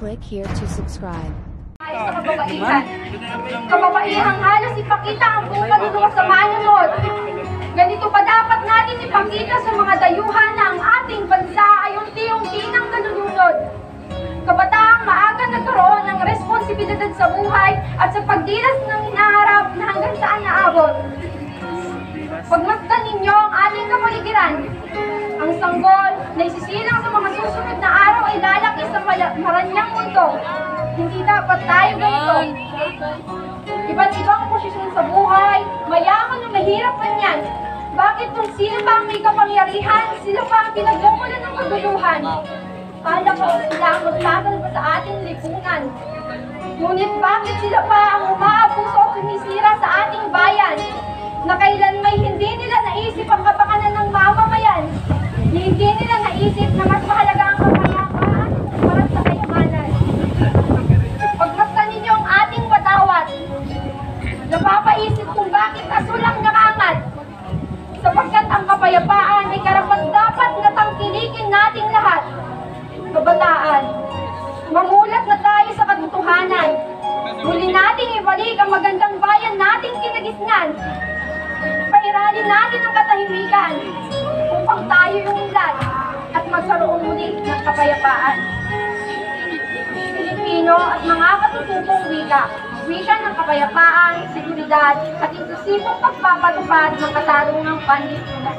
Click here to subscribe. Sa kababaihan. Kababaihang halos ipakita ang buong kaluluwa sa manunod. Ganito pa dapat natin ipakita sa mga dayuhan na ang ating bansa ay unti-unti nang nalulunod. Kabataang maaga nagkaroon ng responsibilidad sa buhay at sa pagdilas ng hinaharap na hanggang saan naabot. Pagmasdan ninyo ang ating kapaligiran. Ang sanggol na isisilang sa mga susunod na araw ay lalaki sa maranyang mundo. Hindi dapat tayo ganito. Iba't ibang posisyon sa buhay, mayaman o mahirap man yan. Bakit kung sino pa ang may kapangyarihan, sila pa ang pinagmumulan ng kaguluhan? Kala ko sila ang magtagal pa sa ating lipunan. Ngunit bakit sila pa ang umaabuso o sumisira sa ating bayan? Na kailan may hindi nila naisip ang kapakanan ng mamamayan? Hindi nila naisip na mas mahalaga ang kapayapaan para sa kayamanan. Pagmasdan ninyo ang ating watawat, napapaisip kung bakit asulang nakangat. Sapagkat ang kapayapaan ay karapat-dapat na tangkilikin nating lahat. Kabataan, mamulat na tayo sa katotohanan. Muli nating ibalik ang magandang bayan nating kinagisnan. Pairalin natin ang katahimikan upang tayo yumunglan at magkaroon muli ng kapayapaan. Pilipino at mga katutubong wika ng kapayapaan, seguridad at inklusibong pagpapatupad ng katarungang panlipunan.